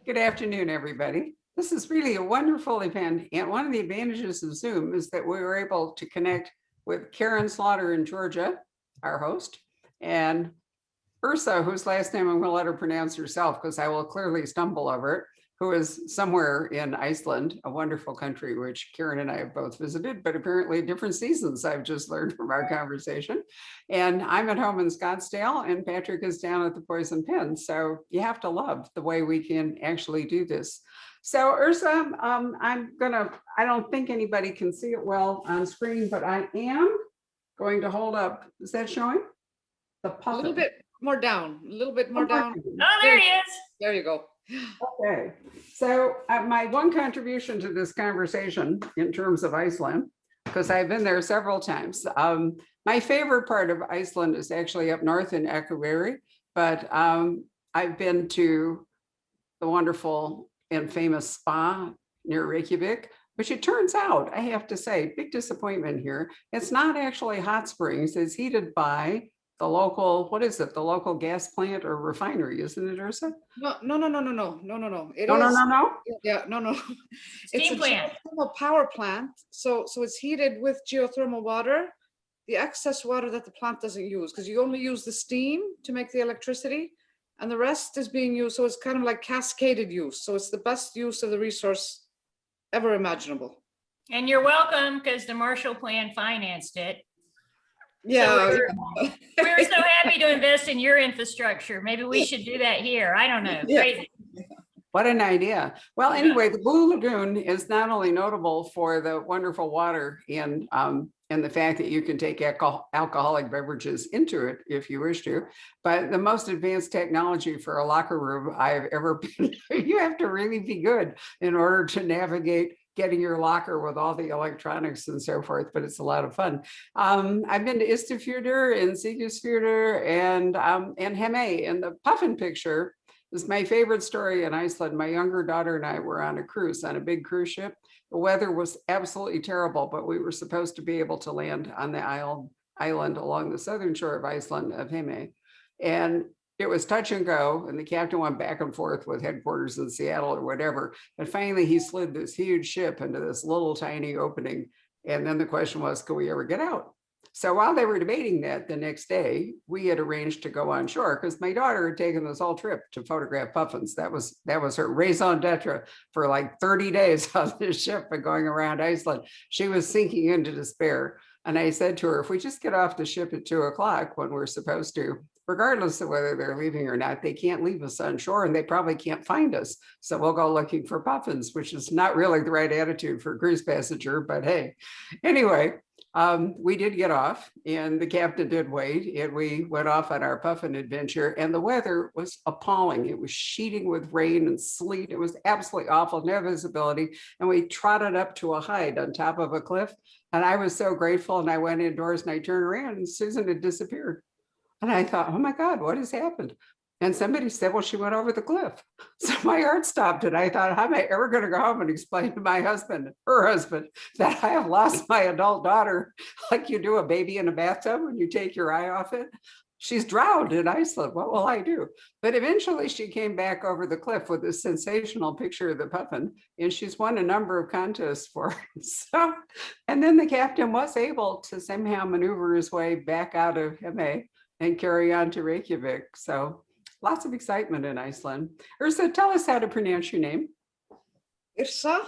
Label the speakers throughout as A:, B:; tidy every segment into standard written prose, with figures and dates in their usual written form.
A: Good afternoon, everybody. This is really a wonderful event, and one of the advantages of Zoom is that we were able to connect with Karin Slaughter in Georgia, our host, and Yrsa, whose last name I'm going to let her pronounce herself because I will clearly stumble over it, who is somewhere in Iceland, a wonderful country, which Karin and I have both visited, but apparently different seasons, I've just learned from our conversation. And I'm at home in Scottsdale, and Patrick is down at the Poison Pen. So you have to love the way we can actually do this. So Yrsa, I don't think anybody can see it well on screen, but I am going to hold up, is that showing? The puppet.
B: A little bit more down, a little bit more down.
C: Oh, there he is.
B: There you go.
A: Okay, so my one contribution to this conversation in terms of Iceland, because I've been there several times. My favorite part of Iceland is actually up north in Akureyri, but I've been to the wonderful and famous spa near Reykjavik, which it turns out, I have to say, big disappointment here. It's not actually hot springs, it's heated by the local, what is it? The local gas plant or refinery, isn't it, Yrsa?
B: No. It
A: No,
B: is,
A: no.
B: Yeah, no. It's
C: Steam
B: a
C: plant.
B: geothermal power plant. So it's heated with geothermal water, the excess water that the plant doesn't use, because you only use the steam to make the electricity, and the rest is being used. So it's kind of like cascaded use. So it's the best use of the resource ever imaginable.
C: And you're welcome because the Marshall Plan financed it.
B: Yeah.
C: We were so happy to invest in your infrastructure. Maybe we should do that here. I don't know.
B: Yeah.
C: Crazy.
A: What an idea. Well, anyway, the Blue Lagoon is not only notable for the wonderful water and the fact that you can take alcoholic beverages into it if you wish to, but the most advanced technology for a locker room I've ever been. You have to really be good in order to navigate getting your locker with all the electronics and so forth, but it's a lot of fun. I've been to Istafjörður and Sigurdardottir and Hemey, and the puffin picture is my favorite story in Iceland. My younger daughter and I were on a cruise, on a big cruise ship. The weather was absolutely terrible, but we were supposed to be able to land on the island along the southern shore of Iceland of Hemey. And it was touch and go, and the captain went back and forth with headquarters in Seattle or whatever. And finally, he slid this huge ship into this little tiny opening. And then the question was, could we ever get out? So while they were debating that the next day, we had arranged to go on shore because my daughter had taken this whole trip to photograph puffins. That was her raison d'etre for like 30 days on this ship and going around Iceland. She was sinking into despair. And I said to her, if we just get off the ship at 2 o'clock when we're supposed to, regardless of whether they're leaving or not, they can't leave us on shore and they probably can't find us. So we'll go looking for puffins, which is not really the right attitude for a cruise passenger, but hey, anyway, we did get off and the captain did wait and we went off on our puffin adventure, and the weather was appalling. It was sheeting with rain and sleet. It was absolutely awful, no visibility. And we trotted up to a height on top of a cliff. And I was so grateful. And I went indoors and I turned around and Susan had disappeared. And I thought, oh my God, what has happened? And somebody said, well, she went over the cliff. So my heart stopped. And I thought, how am I ever going to go home and explain to my husband, her husband, that I have lost my adult daughter, like you do a baby in a bathtub when you take your eye off it? She's drowned in Iceland. What will I do? But eventually she came back over the cliff with this sensational picture of the puffin, and she's won a number of contests for it. So, and then the captain was able to somehow maneuver his way back out of Hemey and carry on to Reykjavik. So lots of excitement in Iceland. Yrsa, tell us how to pronounce your name.
B: Yrsa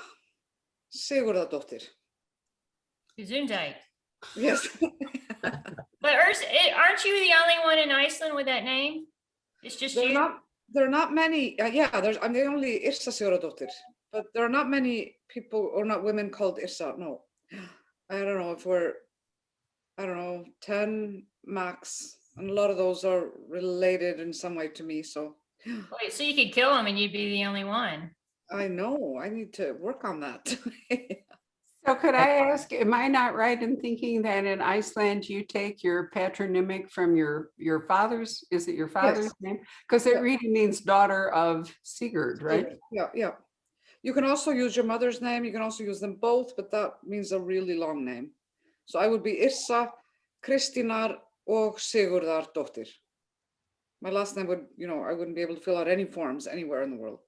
B: Sigurdardottir.
C: Gesundheit.
B: Yes.
C: But Yrsa, aren't you the only one in Iceland with that name? It's just you?
B: There are not many. I'm the only Yrsa Sigurdardottir, but there are not many people or not women called Yrsa. No, I don't know if we're, 10 max, and a lot of those are related in some way to me. So.
C: Wait, so you could kill them and you'd be the only one.
B: I know. I need to work on that.
A: So could I ask, am I not right in thinking that in Iceland you take your patronymic from your father's, is it your father's name? Because it really means daughter of Sigurd, right?
B: Yeah. You can also use your mother's name. You can also use them both, but that means a really long name. So I would be Yrsa Kristínar og Sigurdardottir. My last name would, I wouldn't be able to fill out any forms anywhere in the world.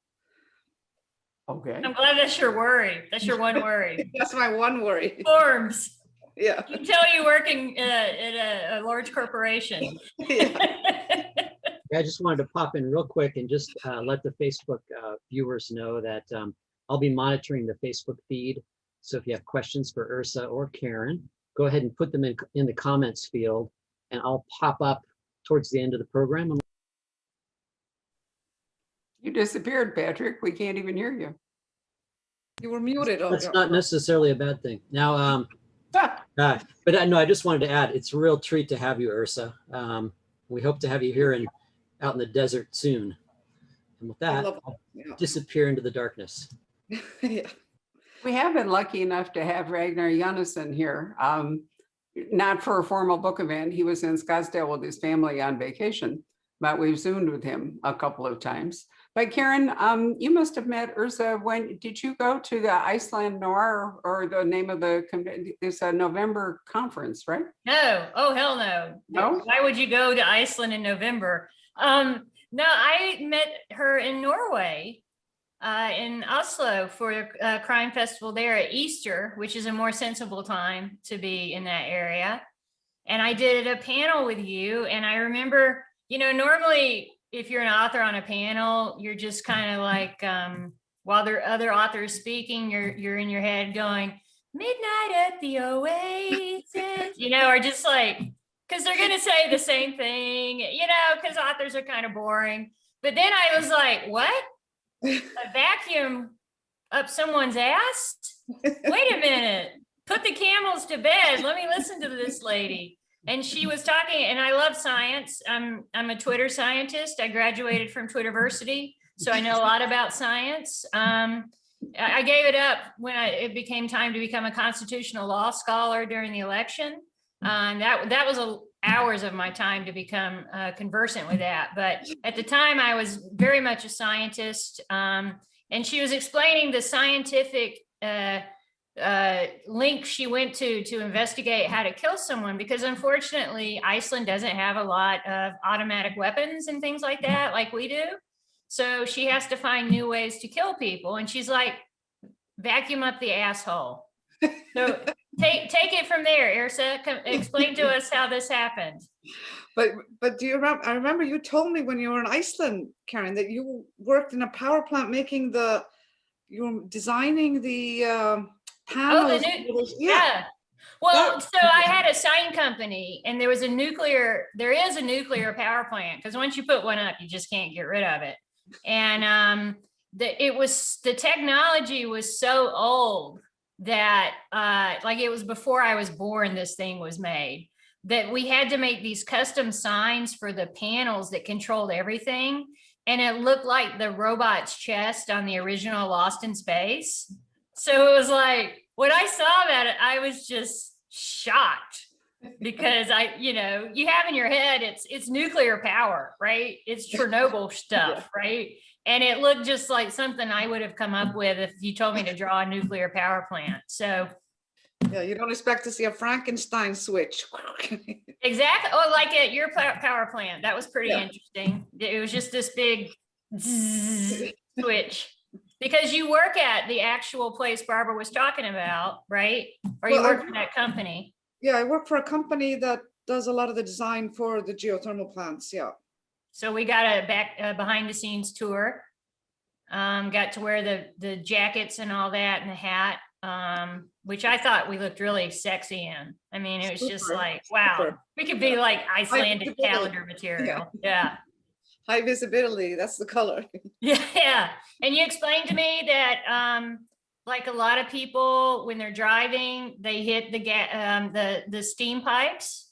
A: Okay.
C: I'm glad that's your worry. That's your one worry.
B: That's my one worry.
C: Forms.
B: Yeah.
C: You can tell you working at a large corporation.
B: Yeah.
D: I just wanted to pop in real quick and just let the Facebook viewers know that I'll be monitoring the Facebook feed. So if you have questions for Yrsa or Karin, go ahead and put them in the comments field, and I'll pop up towards the end of the program.
A: You disappeared, Patrick. We can't even hear you.
B: You were muted.
D: That's not necessarily a bad thing. Now, but no, I just wanted to add, it's a real treat to have you, Yrsa. We hope to have you here out in the desert soon. And with that, I'll disappear into the darkness.
B: Yeah.
A: We have been lucky enough to have Ragnar Jonasson here, not for a formal book event. He was in Scottsdale with his family on vacation, but we've Zoomed with him a couple of times. But Karin, you must have met Yrsa. When did you go to the Iceland Noir, or the name of the, it's a November conference, right?
C: No. Oh, hell no.
A: No?
C: Why would you go to Iceland in November? No, I met her in Norway, in Oslo, for a crime festival there at Easter, which is a more sensible time to be in that area. And I did a panel with you. And I remember, normally if you're an author on a panel, you're just kind of like, while there are other authors speaking, you're in your head going, midnight at the Oasis, or just like, because they're going to say the same thing, because authors are kind of boring. But then I was like, what? A vacuum up someone's ass? Wait a minute. Put the camels to bed. Let me listen to this lady. And she was talking, and I love science. I'm a Twitter scientist. I graduated from Twitterversity, so I know a lot about science. I gave it up when it became time to become a constitutional law scholar during the election. That was hours of my time to become conversant with that. But at the time, I was very much a scientist. And she was explaining the scientific link she went to investigate how to kill someone, because unfortunately Iceland doesn't have a lot of automatic weapons and things like that like we do. So she has to find new ways to kill people, and she's like, vacuum up the asshole. So take it from there, Yrsa. Explain to us how this happened.
B: But do you remember? I remember you told me when you were in Iceland, Karin, that you worked in a power plant you were designing the panels.
C: Yeah. Well, so I had a sign company, and there is a nuclear power plant, because once you put one up, you just can't get rid of it. And the technology was so old that like it was before I was born, this thing was made, that we had to make these custom signs for the panels that controlled everything. And it looked like the robot's chest on the original Lost in Space. So it was like, when I saw that, I was just shocked, because you have in your head, it's nuclear power, right? It's Chernobyl stuff, right? And it looked just like something I would have come up with if you told me to draw a nuclear power plant. So
B: yeah, you don't expect to see a Frankenstein switch.
C: exactly. Oh, like at your power plant. That was pretty interesting. It was just this big switch. Because you work at the actual place Barbara was talking about, right? Or you work for that company?
B: Yeah, I work for a company that does a lot of the design for the geothermal plants. Yeah.
C: So we got a behind the scenes tour. Got to wear the jackets and all that, and the hat, which I thought we looked really sexy in. I mean, it was just like, wow, we could be like Icelandic calendar material. Yeah.
B: High visibility, that's the color.
C: Yeah. And you explained to me that like a lot of people, when they're driving, they hit the steam pipes.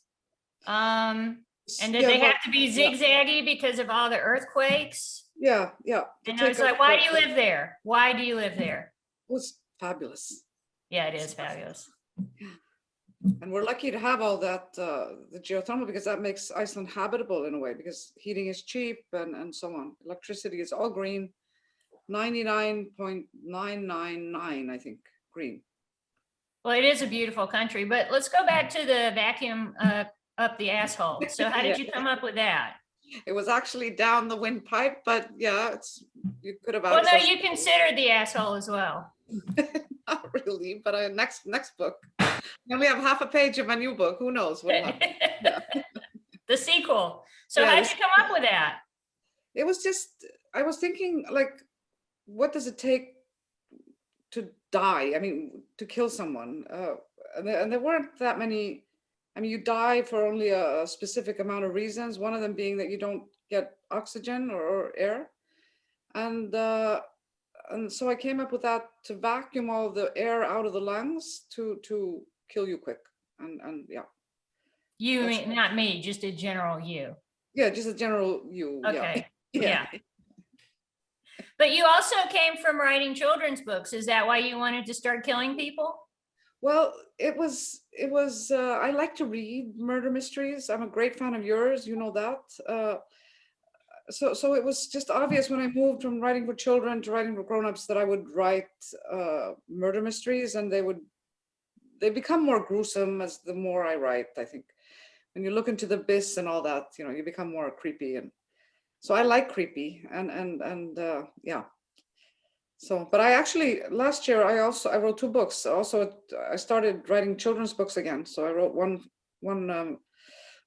C: And that they have to be zigzaggy because of all the earthquakes.
B: Yeah.
C: And I was like, why do you live there? Why do you live there?
B: It was fabulous.
C: Yeah, it is fabulous.
B: And we're lucky to have all that, the geothermal, because that makes Iceland habitable in a way, because heating is cheap and so on. Electricity is all green, 99.999, I think, green.
C: Well, it is a beautiful country, but let's go back to the vacuum up the asshole. So how did you come up with that?
B: It was actually down the windpipe, but yeah, you could have
C: Well, no,
B: accessed.
C: you considered the asshole as well.
B: Not really, but next book. Then we have half a page of my new book. Who knows what happens? Yeah.
C: The sequel. So
B: Yeah,
C: how'd you come up with that?
B: It was just, I was thinking, like, what does it take to die? I mean, to kill someone. And there weren't that many. I mean, you die for only a specific amount of reasons. One of them being that you don't get oxygen or air. And so I came up with that, to vacuum all the air out of the lungs to kill you quick. And yeah.
C: You
B: That's
C: mean, not me, just a general you.
B: Yeah, just a general you.
C: Okay.
B: Yeah.
C: Yeah. But you also came from writing children's books. Is that why you wanted to start killing people?
B: Well, it was, I like to read murder mysteries. I'm a great fan of yours, you know that. So it was just obvious when I moved from writing for children to writing for grown-ups that I would write murder mysteries, and they become more gruesome as the more I write, I think. When you look into the abyss and all that, you become more creepy. And so I like creepy and yeah. So, but I actually, last year, I wrote 2 books. Also, I started writing children's books again. So I wrote one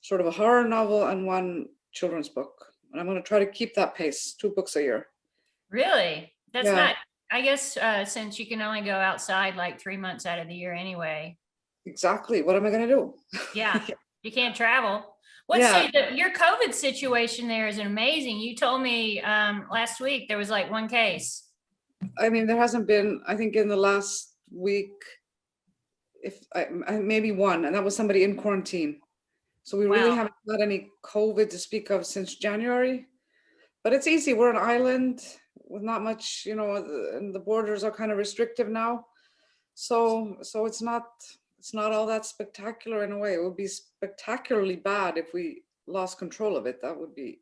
B: sort of a horror novel and one children's book. And I'm going to try to keep that pace, 2 books a year.
C: Really? That's
B: Yeah.
C: not, I guess, since you can only go outside like 3 months out of the year anyway.
B: Exactly. What am I going to do?
C: Yeah, you can't travel. Your COVID situation there is amazing. You told me last week there was like 1 case.
B: I mean, there hasn't been, I think in the last week, maybe 1, and that was somebody in quarantine. So we really
C: Wow.
B: haven't had any COVID to speak of since January. But it's easy. We're an island with not much, and the borders are kind of restrictive now. So it's not all that spectacular in a way. It would be spectacularly bad if we lost control of it. That would be.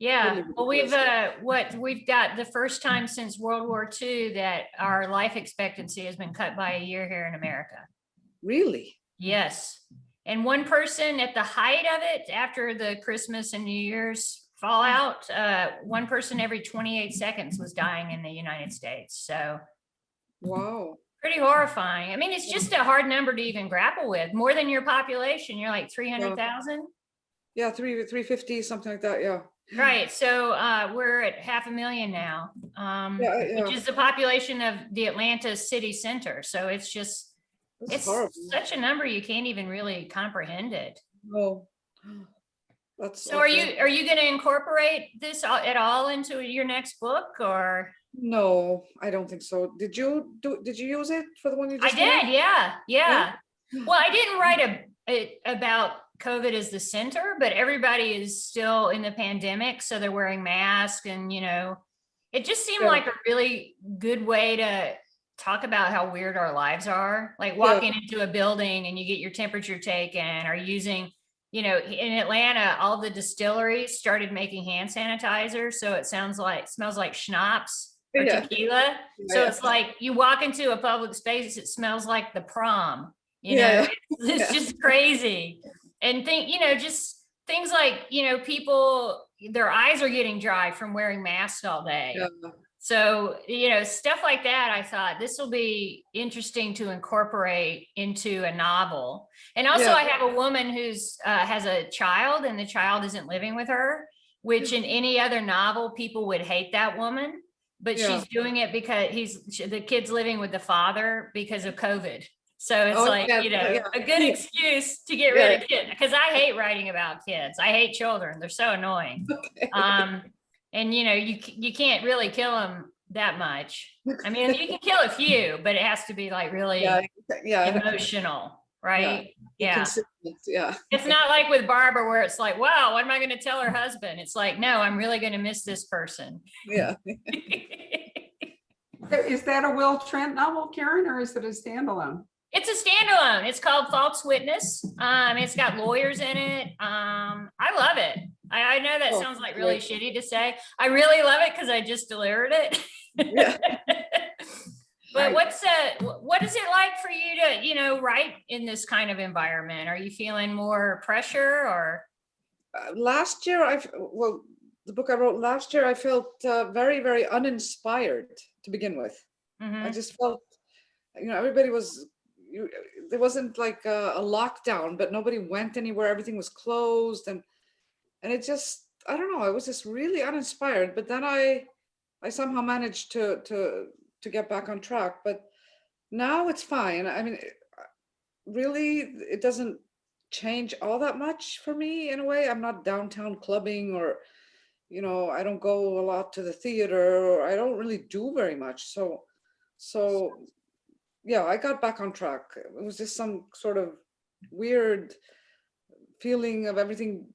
C: Yeah,
B: Totally
C: well, we've got the first time since World War II that our life expectancy has been cut by a year here in America.
B: Really?
C: Yes. And one person at the height of it, after the Christmas and New Year's fallout, 1 person every 28 seconds was dying in the United States. So
B: Wow.
C: pretty horrifying. I mean, it's just a hard number to even grapple with. More than your population. You're like 300,000.
B: Yeah, 350, something like that. Yeah.
C: Right. So we're at 500,000 now, which is the population of the Atlanta city center. So it's just, it's
B: horrible.
C: such a number you can't even really comprehend it.
B: No. That's
C: so are you going to incorporate this at all into your next book, or?
B: No, I don't think so. Did you use it for the one you just
C: I did,
B: did?
C: yeah. Well, I didn't write about COVID as the center, but everybody is still in the pandemic, so they're wearing masks, and it just seemed like a really good way to talk about how weird our lives are. Like walking into a building and you get your temperature taken, or using, in Atlanta, all the distilleries started making hand sanitizer, so it smells like schnapps or tequila. So it's like you walk into a public space, it smells like the prom. It's just crazy. And just things like, people, their eyes are getting dry from wearing masks all day. Yeah. So, stuff like that, I thought this will be interesting to incorporate into a novel. And also I have a woman who's has a child, and the child isn't living with her, which in any other novel, people would hate that woman. But she's doing it because the kid's living with the father because of COVID. So it's a good excuse to get rid of kids, because I hate writing about kids. I hate children. They're so annoying. And you can't really kill them that much. I mean, you can kill a few, but it has to be like really emotional, right? Yeah. It's not like with Barbara where it's like, wow, what am I going to tell her husband? It's like, no, I'm really going to miss this person.
B: Yeah.
A: Is that a Will Trent novel, Karen, or is it a standalone?
C: It's a standalone. It's called False Witness. It's got lawyers in it. I love it. I know that sounds like really shitty to say. I really love it because I just delivered it. But what is it like for you to, write in this kind of environment? Are you feeling more pressure, or?
B: last year, well, the book I wrote last year, I felt very, very uninspired to begin with. I
C: Mhm.
B: just felt, everybody was, there wasn't like a lockdown, but nobody went anywhere. Everything was closed, and it just, I don't know, I was just really uninspired. But then I somehow managed to get back on track. But now it's fine. I mean, really, it doesn't change all that much for me in a way. I'm not downtown clubbing, or I don't go a lot to the theater, or I don't really do very much. So yeah, I got back on track. It was just some sort of weird feeling of everything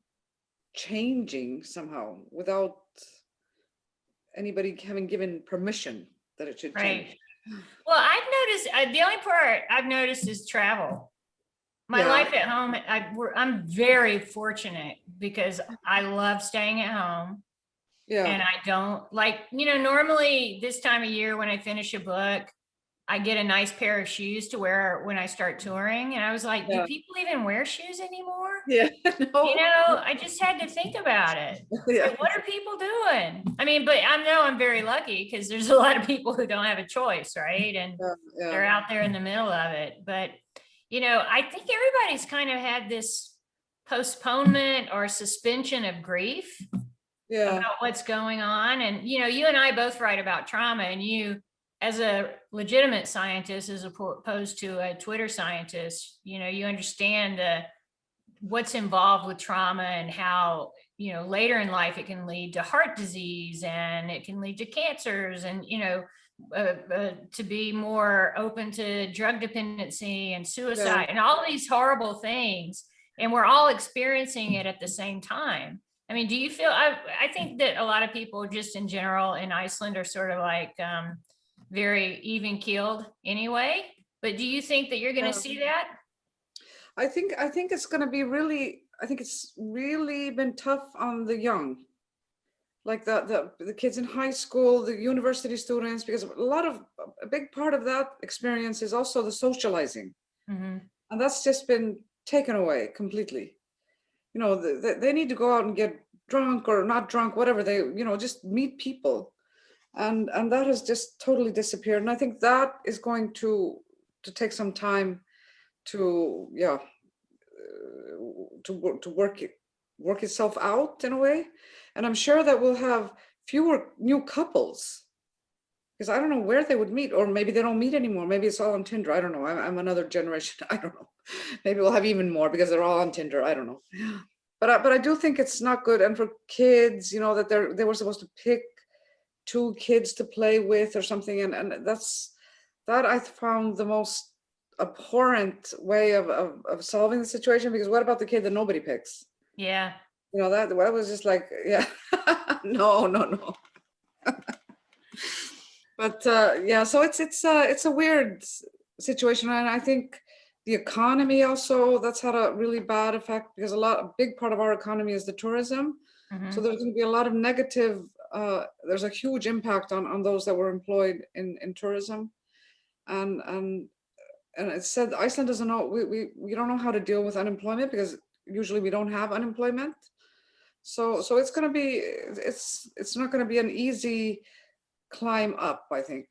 B: changing somehow without anybody having given permission that it should change.
C: Right. Well, I've noticed, the only part I've noticed is travel. My
B: Yeah.
C: life at home, I'm very fortunate because I love staying at home.
B: Yeah.
C: And I don't like, normally this time of year when I finish a book, I get a nice pair of shoes to wear when I start touring. And I was like, do
B: Yeah.
C: people even wear shoes anymore?
B: Yeah. No.
C: I just had to think about it. It's
B: Yeah.
C: like, what are people doing? I mean, but I know I'm very lucky because there's a lot of people who don't have a choice, right? And
B: Yeah.
C: they're out there in the middle of it. But, I think everybody's kind of had this postponement or suspension of grief
B: Yeah.
C: about what's going on. And, you and I both write about trauma, and you, as a legitimate scientist, as opposed to a Twitter scientist, you understand what's involved with trauma and how, later in life it can lead to heart disease and it can lead to cancers and, to be more open to drug dependency and suicide and all these horrible things. And we're all experiencing it at the same time. I mean, do you feel, I think that a lot of people just in general in Iceland are sort of like very even keeled anyway, but do you think that you're going to see that?
B: I think it's going to be really, I think it's really been tough on the young, like the kids in high school, the university students, because a big part of that experience is also the socializing.
C: Mm-hmm.
B: And that's just been taken away completely. They need to go out and get drunk or not drunk, whatever, they, just meet people. And that has just totally disappeared. And I think that is going to take some time to work itself out in a way. And I'm sure that we'll have fewer new couples, because I don't know where they would meet, or maybe they don't meet anymore. Maybe it's all on Tinder. I don't know. I'm another generation. I don't know. Maybe we'll have even more because they're all on Tinder. I don't know. But I do think it's not good. And for kids, that they were supposed to pick 2 kids to play with or something. And that I found the most abhorrent way of solving the situation, because what about the kid that nobody picks?
C: Yeah.
B: That was just like, yeah, no. But so it's a weird situation. And I think the economy also, that's had a really bad effect, because a big part of our economy is the tourism.
C: Mm-hmm.
B: So there's going to be a lot of negative, there's a huge impact on those that were employed in tourism. And it said Iceland doesn't know, we don't know how to deal with unemployment, because usually we don't have unemployment. So it's going to be, it's not going to be an easy climb up, I think.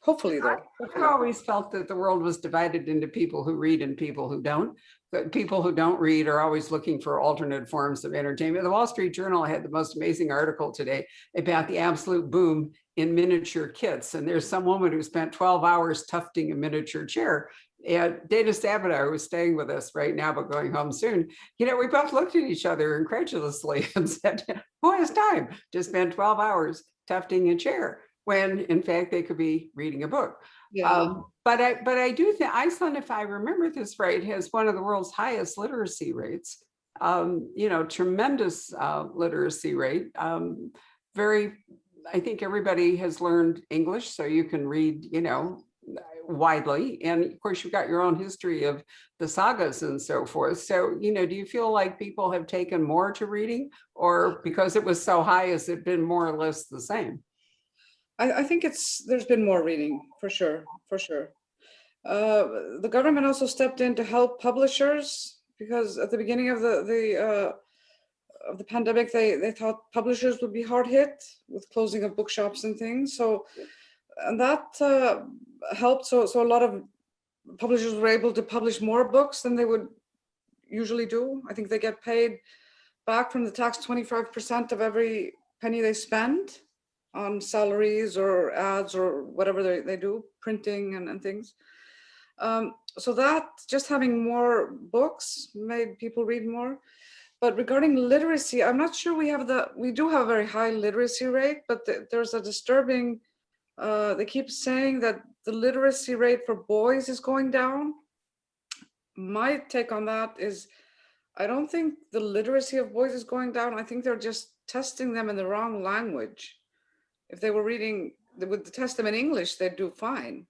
B: Hopefully, though.
A: I've always felt that the world was divided into people who read and people who don't. But people who don't read are always looking for alternate forms of entertainment. The Wall Street Journal had the most amazing article today about the absolute boom in miniature kits. And there's some woman who spent 12 hours tufting a miniature chair. And Dana Savitar, who's staying with us right now, but going home soon, we both looked at each other incredulously and said, who has time to spend 12 hours tufting a chair, when in fact they could be reading a book?
B: Yeah.
A: But I do think Iceland, if I remember this right, has one of the world's highest literacy rates. Tremendous literacy rate. I think everybody has learned English, so you can read, widely. And of course, you've got your own history of the sagas and so forth. So, do you feel like people have taken more to reading, or because it was so high, has it been more or less the same?
B: I think there's been more reading, for sure. The government also stepped in to help publishers, because at the beginning of the of the pandemic, they thought publishers would be hard hit with closing of bookshops and things. So, and that helped. So a lot of publishers were able to publish more books than they would usually do. I think they get paid back from the tax 25% of every penny they spend on salaries or ads or whatever they do, printing and things. So that just having more books made people read more. But regarding literacy, I'm not sure we do have a very high literacy rate, but there's a disturbing, they keep saying that the literacy rate for boys is going down. My take on that is, I don't think the literacy of boys is going down. I think they're just testing them in the wrong language. If they were reading, they would test them in English, they'd do fine.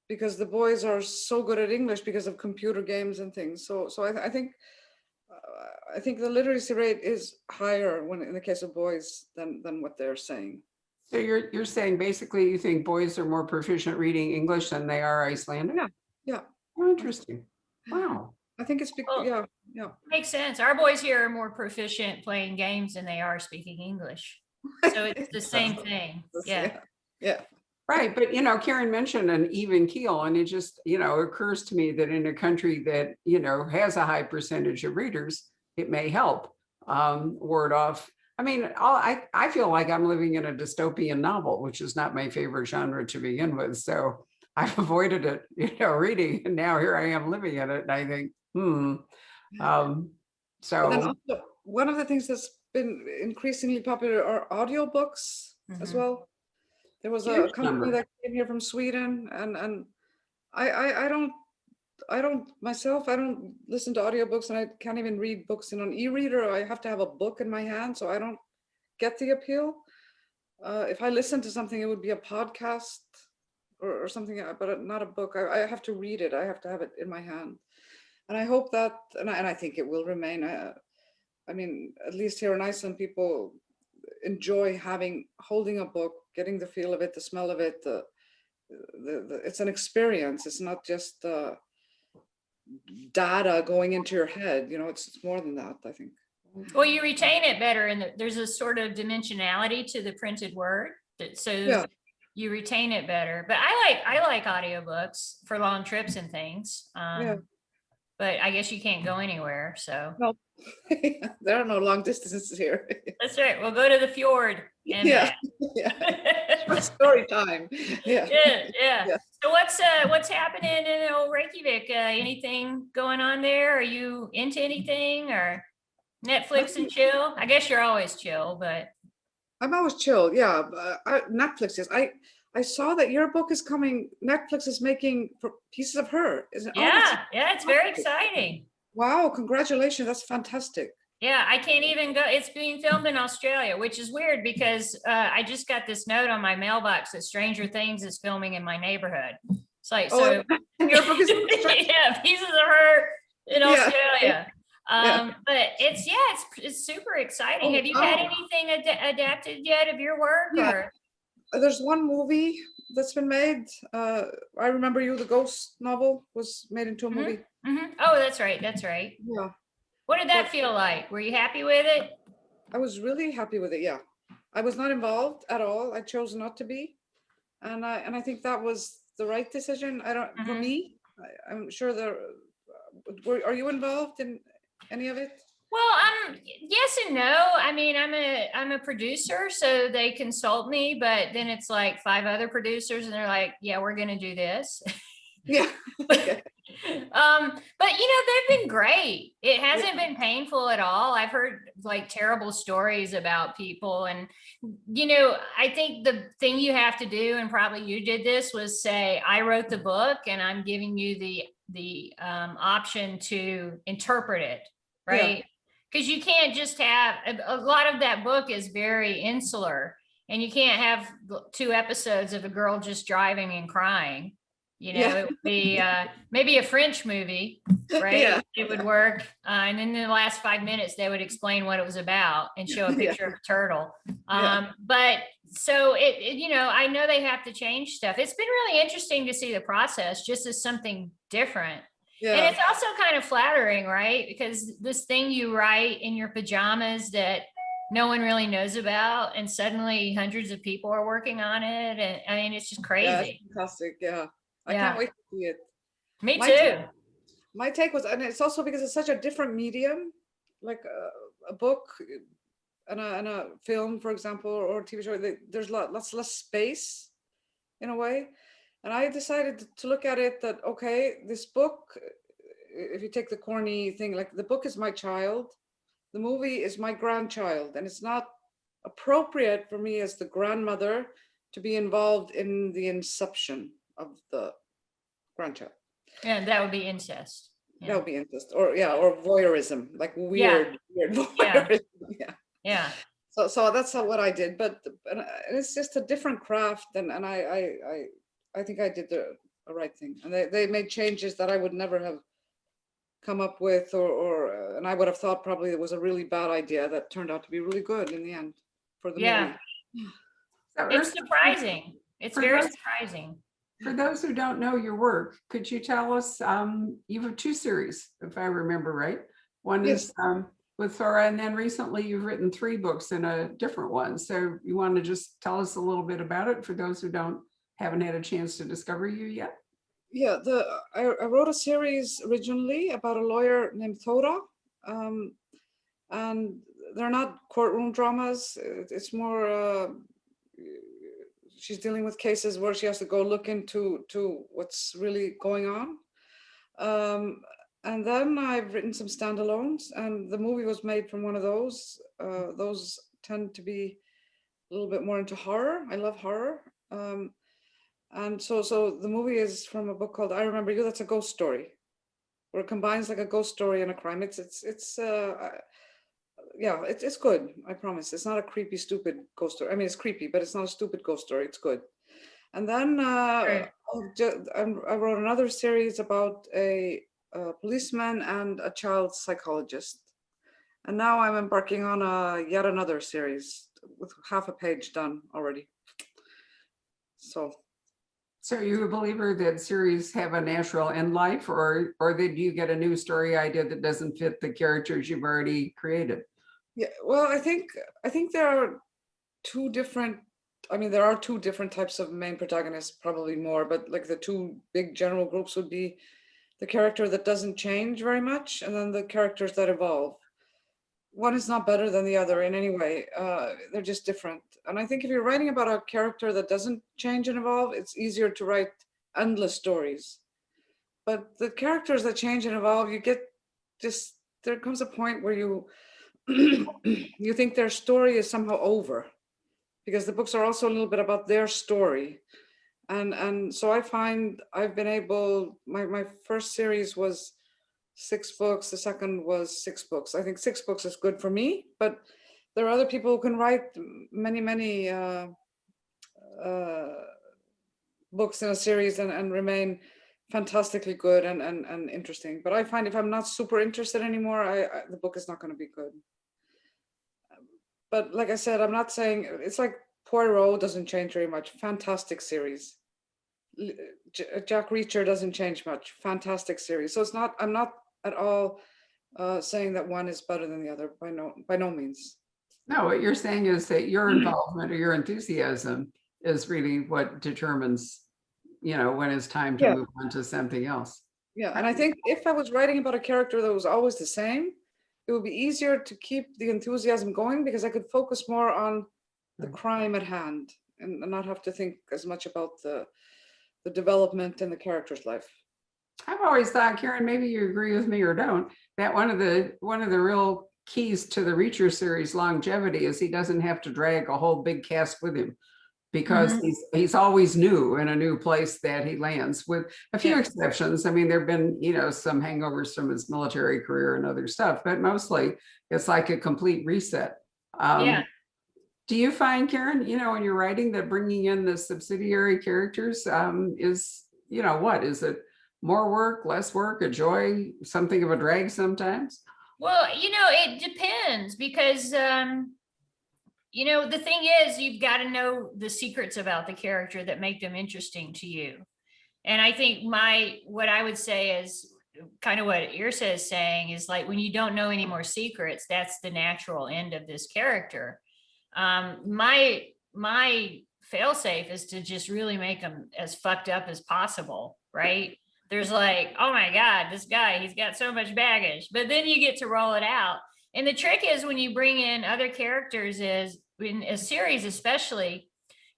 B: Because the boys are so good at English because of computer games and things. So I think the literacy rate is higher when in the case of boys than what they're saying.
A: So you're saying basically you think boys are more proficient reading English than they are Icelandic?
B: Yeah.
A: Oh, interesting. Wow.
B: I think it's because,
C: Well,
B: yeah.
C: Makes sense. Our boys here are more proficient playing games than they are speaking English. So it's the same thing. Yeah.
A: Right. But, Karen mentioned an even keel, and it just, occurs to me that in a country that, has a high percentage of readers, it may help ward off. I mean, I feel like I'm living in a dystopian novel, which is not my favorite genre to begin with. So I've avoided it, reading, and now here I am living in it. And I think,
B: So then also, one of the things that's been increasingly popular are audiobooks as well. There was a company that came here from Sweden, and I don't myself, I don't listen to audiobooks, and I can't even read books in an e-reader. I have to have a book in my hand, so I don't get the appeal. If I listen to something, it would be a podcast or something, but not a book. I have to read it. I have to have it in my hand. And I hope that, and I think it will remain. I mean, at least here in Iceland, people enjoy holding a book, getting the feel of it, the smell of it. It's an experience. It's not just data going into your head. It's more than that, I think.
C: Well, you retain it better, and there's a sort of dimensionality to the printed word, so you retain it better. But I like audiobooks for long trips and things. But I guess you can't go anywhere, so.
B: No, there are no long distances here.
C: That's right. We'll go to the fjord. And
B: Story time.
C: Yeah. So what's happening in old Reykjavik? Anything going on there? Are you into anything, or Netflix and chill? I guess you're always chill, but.
B: I'm always chill. Yeah. Netflix is. I saw that your book is coming. Netflix is making pieces of her. Isn't it?
C: Yeah, it's very exciting.
B: Wow, congratulations. That's fantastic.
C: Yeah, I can't even go. It's being filmed in Australia, which is weird because I just got this note on my mailbox that Stranger Things is filming in my neighborhood. It's like, so
B: your book is
C: yeah, pieces of her in Australia. But it's super exciting. Have you had anything adapted yet of your work? Or?
B: There's one movie that's been made. I Remember You, the ghost novel, was made into a movie.
C: Oh, that's right.
B: Yeah.
C: What did that feel like? Were you happy with it?
B: I was really happy with it. Yeah. I was not involved at all. I chose not to be. And I think that was the right decision. For me, I'm sure are you involved in any of it?
C: Well, yes and no. I mean, I'm a producer, so they consult me, but then it's like 5 other producers, and they're like, "Yeah, we're gonna do this."
B: Yeah. Okay.
C: But they've been great. It hasn't been painful at all. I've heard like terrible stories about people, and I think the thing you have to do, and probably you did this, was say, I wrote the book and I'm giving you the option to interpret it, right? Because you can't just have a lot of that book is very insular, and you can't have 2 episodes of a girl just driving and crying. It would be maybe a French movie, right? It would work. And then in the last 5 minutes, they would explain what it was about and show a picture of a turtle. But so I know they have to change stuff. It's been really interesting to see the process just as something different.
B: Yeah.
C: it's also kind of flattering, right? Because this thing you write in your pajamas that no one really knows about, and suddenly hundreds of people are working on it. And I mean, it's just
B: Yeah,
C: crazy.
B: it's fantastic. Yeah. I
C: Yeah.
B: can't wait to see it.
C: Me
B: My
C: too.
B: take- My take was, and it's also because it's such a different medium, like a book and a film, for example, or a TV show. There's lots less space in a way. And I decided to look at it that, okay, this book, if you take the corny thing, like the book is my child, the movie is my grandchild, and it's not appropriate for me as the grandmother to be involved in the inception of the grandchild.
C: Yeah, that would be incest.
B: That
C: Yeah.
B: would be interest, or or voyeurism, like weird voyeurism. Yeah.
C: Yeah.
B: So that's what I did, but and it's just a different craft, and I think I did the right thing, and they made changes that I would never have come up with, or and I would have thought probably it was a really bad idea that turned out to be really good in the end for the
C: Yeah.
B: movie.
A: So
C: It's
A: Yrsa,
C: surprising. It's
A: for
C: very
A: those-
C: surprising.
A: For those who don't know your work, could you tell us, you have 2 series, if I remember right? One
B: Yes.
A: is with Thora, and then recently you've written 3 books in a different one. So you want to just tell us a little bit about it for those who haven't had a chance to discover you yet?
B: Yeah, I wrote a series originally about a lawyer named Thora, and they're not courtroom dramas. It's more she's dealing with cases where she has to go look into what's really going on. And then I've written some standalones, and the movie was made from one of those. Those tend to be a little bit more into horror. I love horror. And so the movie is from a book called I Remember You. That's a ghost story, where it combines like a ghost story and a crime. Yeah, it's good. I promise. It's not a creepy, stupid ghost story. I mean, it's creepy, but it's not a stupid ghost story. It's good. And then
C: Right.
B: I wrote another series about a policeman and a child psychologist. And now I'm embarking on yet another series with half a page done already. So
A: Are you a believer that series have a natural end life, or did you get a new story idea that doesn't fit the characters you've already created?
B: yeah, well, I think there are 2 different. I mean, there are 2 different types of main protagonists, probably more, but like the 2 big general groups would be the character that doesn't change very much, and then the characters that evolve. One is not better than the other in any way. They're just different. And I think if you're writing about a character that doesn't change and evolve, it's easier to write endless stories. But the characters that change and evolve, you get just, there comes a point where you you think their story is somehow over, because the books are also a little bit about their story. And so I find I've been able, my first series was 6 books, the second was 6 books. I think 6 books is good for me, but there are other people who can write many books in a series and remain fantastically good and interesting. But I find if I'm not super interested anymore, the book is not going to be good. But like I said, I'm not saying, it's like Poirot doesn't change very much. Fantastic series. Jack Reacher doesn't change much. Fantastic series. So it's not, I'm not at all saying that one is better than the other, by no means.
A: No, what you're saying is that your involvement or your enthusiasm is really what determines, when it's time to
B: Yeah.
A: move on to something else.
B: Yeah, and I think if I was writing about a character that was always the same, it would be easier to keep the enthusiasm going, because I could focus more on the crime at hand and not have to think as much about the development in the character's life.
A: I've always thought, Karen, maybe you agree with me or don't, that one of the real keys to the Reacher series longevity is he doesn't have to drag a whole big cast with him, because he's always new in a new place that he lands, with a few exceptions. I mean, there've been, some hangovers from his military career and other stuff, but mostly it's like a complete reset. Do you find, Karen, when you're writing, that bringing in the subsidiary characters is, what is it? More work, less work, a joy, something of a drag sometimes?
C: Well, it depends, because, the thing is, you've got to know the secrets about the character that make them interesting to you. And I think what I would say is, kind of what Yrsa is saying is like, when you don't know any more secrets, that's the natural end of this character. My failsafe is to just really make them as fucked up as possible, right? There's like, oh my God, this guy, he's got so much baggage, but then you get to roll it out. And the trick is when you bring in other characters is in a series, especially,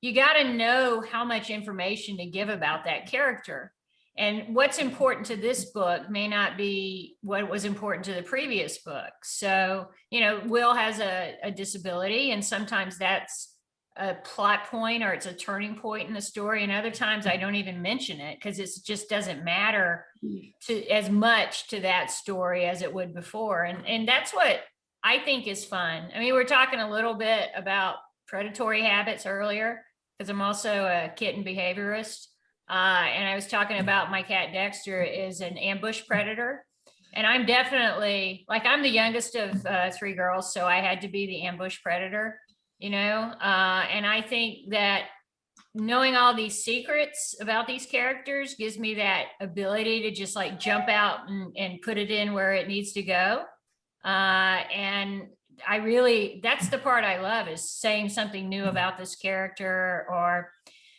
C: you got to know how much information to give about that character. And what's important to this book may not be what was important to the previous book. So, you know, Will has a disability, and sometimes that's a plot point or it's a turning point in the story. And other times I don't even mention it because it just doesn't matter to as much to that story as it would before. And that's what I think is fun. I mean, we're talking a little bit about predatory habits earlier because I'm also a kitten behaviorist. And I was talking about my cat Dexter is an ambush predator. And I'm definitely, like, I'm the youngest of 3 girls, so I had to be the ambush predator, you know? And I think that knowing all these secrets about these characters gives me that ability to just like jump out and put it in where it needs to go. And I really, that's the part I love, is saying something new about this character. Or,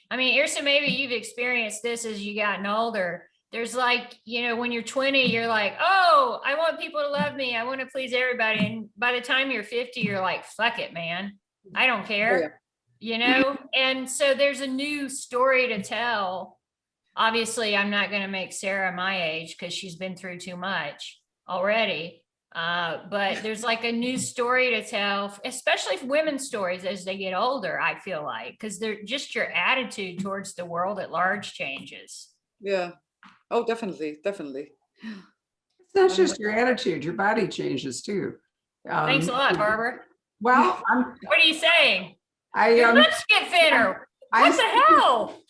C: I mean, Yrsa, maybe you've experienced this as you gotten older. There's like, you know, when you're 20, you're like, oh, I want people to love me. I want to please everybody. And by the time you're 50, you're like, fuck it, man. I don't care, you know? And so there's a new story to tell. Obviously, I'm not going to make Sarah my age because she's been through too much already. But there's like a new story to tell, especially for women's stories as they get older, I feel like, because they're just your attitude towards the world at large changes.
B: Yeah. Oh, definitely. Definitely.
A: It's not just your attitude, your body changes too.
C: Thanks a lot, Barbara.
A: Well,
C: What are you saying?
A: I
C: Your lips get thinner. What the hell?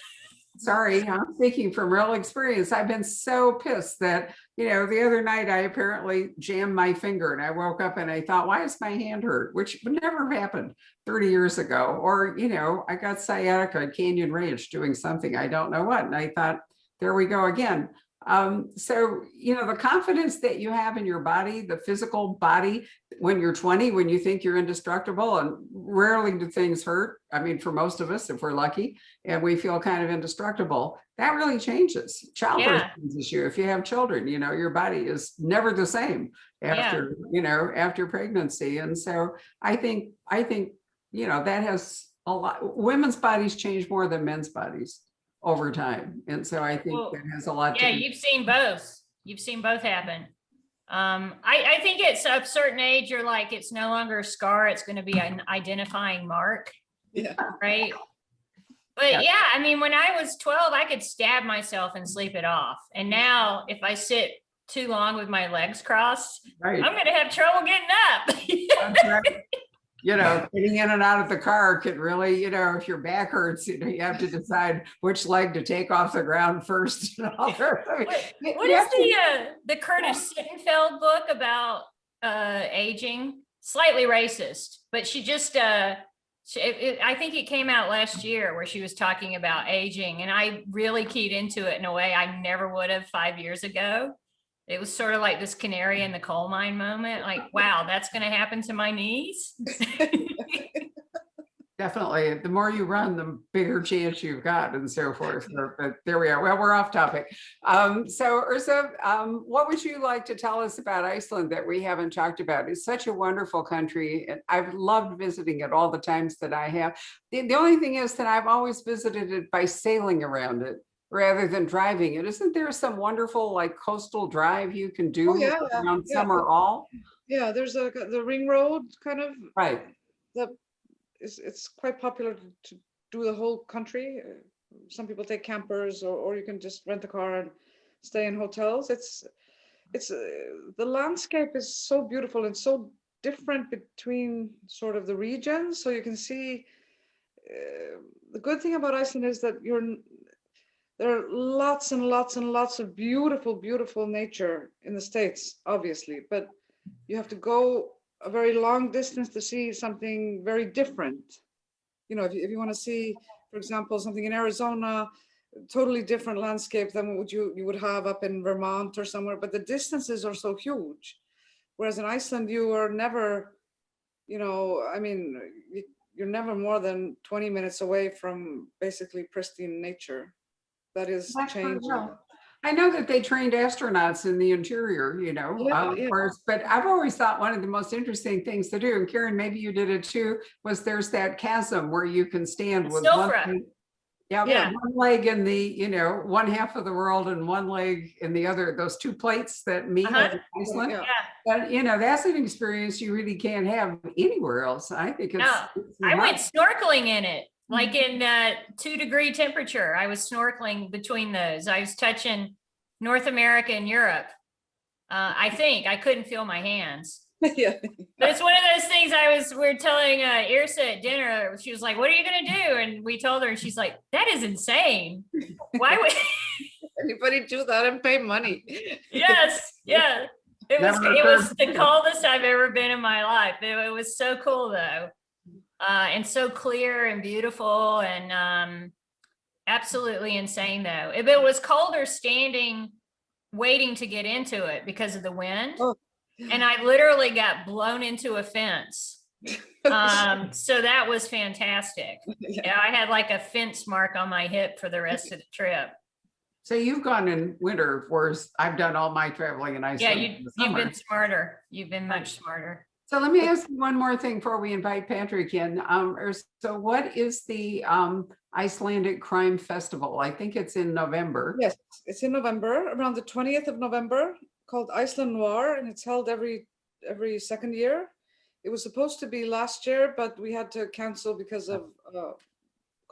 A: Sorry, I'm speaking from real experience. I've been so pissed that, you know, the other night I apparently jammed my finger and I woke up and I thought, why does my hand hurt? Which would never have happened 30 years ago. Or, you know, I got sciatica at Canyon Ranch doing something, I don't know what. And I thought, there we go again. So, you know, the confidence that you have in your body, the physical body, when you're 20, when you think you're indestructible, and rarely do things hurt. I mean, for most of us, if we're lucky, and we feel kind of indestructible, that really changes. Childbirth changes you. If you have children, you know, your body is never the same after, you know, after pregnancy. And so I think, you know, that has a lot, women's bodies change more than men's bodies over time. And so I think that has a lot to do.
C: You've seen both. You've seen both happen. I think it's a certain age, you're like, it's no longer a scar, it's going to be an identifying mark.
B: Yeah.
C: Right. But yeah, I mean, when I was 12, I could stab myself and sleep it off. And now if I sit too long with my legs crossed, I'm going to have trouble getting up.
A: That's right. You know, getting in and out of the car can really, you know, if your back hurts, you know, you have to decide which leg to take off the ground first. And all that. I mean,
C: what is the Curtis Sittenfeld book about aging? Slightly racist, but she just, I think it came out last year where she was talking about aging, and I really keyed into it in a way I never would have 5 years ago. It was sort of like this canary in the coal mine moment. Like, wow, that's going to happen to my knees.
A: Definitely. The more you run, the bigger chance you've got, and so forth. But there we are. Well, we're off topic. So Yrsa, what would you like to tell us about Iceland that we haven't talked about? It's such a wonderful country, and I've loved visiting it all the times that I have. The only thing is that I've always visited it by sailing around it rather than driving it. Isn't there some wonderful like coastal drive you can do around Summer All?
B: Yeah, there's the ring road kind of.
A: Right.
B: It's quite popular to do the whole country. Some people take campers, or you can just rent a car and stay in hotels. It's the landscape is so beautiful and so different between sort of the regions. So you can see the good thing about Iceland is that there are lots and lots and lots of beautiful, beautiful nature in the States, obviously, but you have to go a very long distance to see something very different. You know, if you want to see, for example, something in Arizona, totally different landscape than what you would have up in Vermont or somewhere, but the distances are so huge. Whereas in Iceland, you are never, I mean, you're never more than 20 minutes away from basically pristine nature. That is
A: That's pretty
B: changing.
A: well. I know that they trained astronauts in the interior,
B: Yeah,
A: of
B: yeah.
A: course, but I've always thought one of the most interesting things to do, and Karen, maybe you did it too, was there's that chasm where you can stand with one
C: Snowfront.
A: leg, yeah,
C: Yeah.
A: one leg in the, one half of the world and one leg in the other, those two plates that meet
C: Uh-huh.
A: in Iceland.
B: Yeah.
A: But, that's an experience you really can't have anywhere else. I think it's.
C: No,
A: it's
C: I went
A: enough.
C: snorkeling in it, like in 2-degree temperature. I was snorkeling between those. I was touching North America and Europe. I think I couldn't feel my hands.
B: Yeah.
C: But it's one of those things we're telling Yrsa at dinner. She was like, "What are you going to do?" And we told her, and she's like, "That is insane. Why would
B: Anybody do that and pay money?
C: Yes, yeah. It was the coldest I've ever been in my life. It was so cool though. And so clear and beautiful and absolutely insane though. If it was colder standing, waiting to get into it because of the wind.
B: Oh.
C: And I literally got blown into a fence. So that was fantastic. Yeah, I had like a fence mark on my hip for the rest of the trip.
A: So you've gone in winter, whereas I've done all my traveling in Iceland.
C: Yeah,
A: in the
C: you've
A: summer.
C: been smarter. You've been much smarter.
A: So let me ask you one more thing before we invite Patrick in. So what is the Icelandic Crime Festival? I think it's in November.
B: Yes, it's in November, around the 20th of November, called Iceland Noir, and it's held every second year. It was supposed to be last year, but we had to cancel because of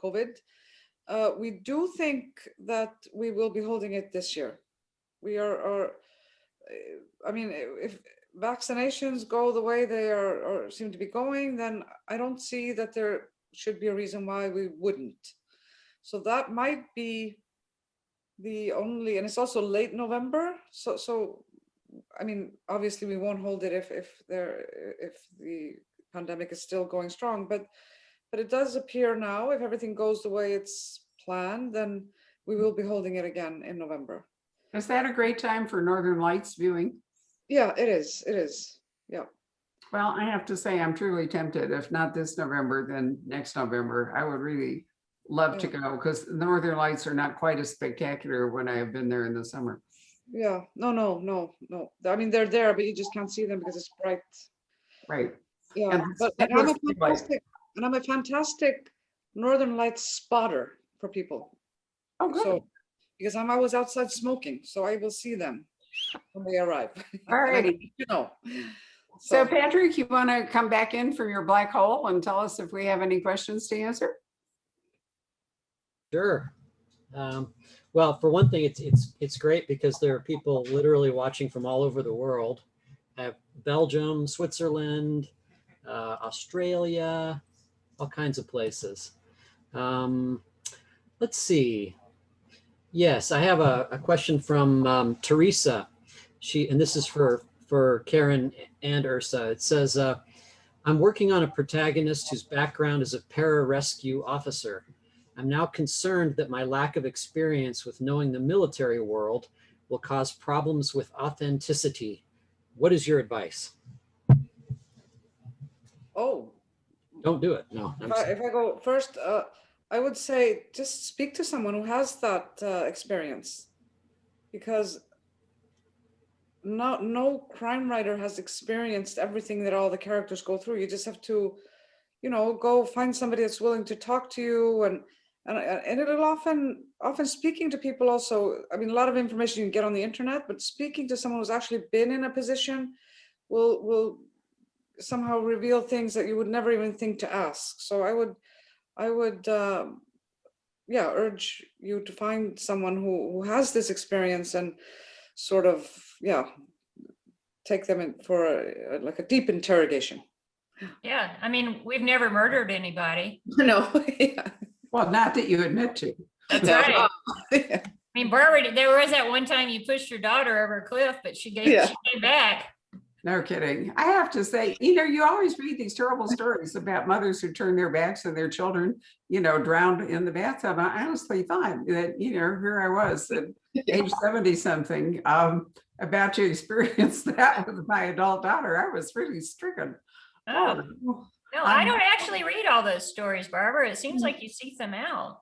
B: COVID. We do think that we will be holding it this year. We are I mean, if vaccinations go the way they are or seem to be going, then I don't see that there should be a reason why we wouldn't. So that might be the only, and it's also late November. So I mean, obviously we won't hold it if the pandemic is still going strong, but it does appear now, if everything goes the way it's planned, then we will be holding it again in November.
A: Is that a great time for Northern Lights viewing?
B: Yeah, it is. It is. Yeah.
A: Well, I have to say, I'm truly tempted. If not this November, then next November. I would really love to go because the Northern Lights are not quite as spectacular when I have been there in the summer.
B: Yeah. No. I mean, they're there, but you just can't see them because it's bright.
A: Right.
B: Yeah.
A: And
B: But I'm a fantastic Northern Lights spotter for people.
A: Oh, good.
B: So, because I'm always outside smoking, so I will see them when they arrive.
A: All righty. So Patrick, you want to come back in for your black hole and tell us if we have any questions to answer?
D: Sure. Well, for one thing, it's great because there are people literally watching from all over the world. I have Belgium, Switzerland, Australia, all kinds of places. Let's see. Yes, I have a question from Teresa. And this is for Karin and Yrsa. It says, I'm working on a protagonist whose background is a pararescue officer. I'm now concerned that my lack of experience with knowing the military world will cause problems with authenticity. What is your advice?
B: Oh,
D: don't do it. No.
B: If I go first, I would say just speak to someone who has that experience, because no crime writer has experienced everything that all the characters go through. You just have to, go find somebody that's willing to talk to you, and it'll often speaking to people also. I mean, a lot of information you can get on the internet, but speaking to someone who's actually been in a position will somehow reveal things that you would never even think to ask. So I would urge you to find someone who has this experience and sort of, take them in for a deep interrogation.
C: Yeah, I mean, we've never murdered anybody.
B: No. Yeah.
A: Well, not that you admit to.
C: That's right. I mean, Barbara, there was that one time you pushed your daughter over a cliff, but she came back.
A: No kidding. I have to say, you always read these terrible stories about mothers who turn their backs on their children, drowned in the bathtub. I honestly thought that, here I was at age 70 something, about to experience that with my adult daughter. I was really stricken.
C: Oh,
A: Oh,
C: no, I don't actually read all those stories, Barbara. It seems like you seek them out.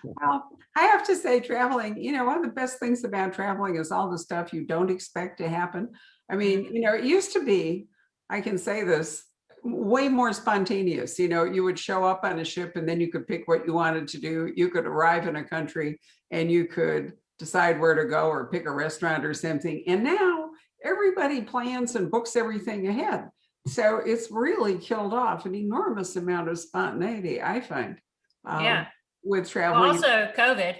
A: well, I have to say, traveling, one of the best things about traveling is all the stuff you don't expect to happen. I mean, it used to be, I can say this, way more spontaneous. You would show up on a ship and then you could pick what you wanted to do. You could arrive in a country and you could decide where to go or pick a restaurant or something. And now everybody plans and books everything ahead. So it's really killed off an enormous amount of spontaneity, I find.
C: Yeah.
A: With traveling.
C: Also COVID,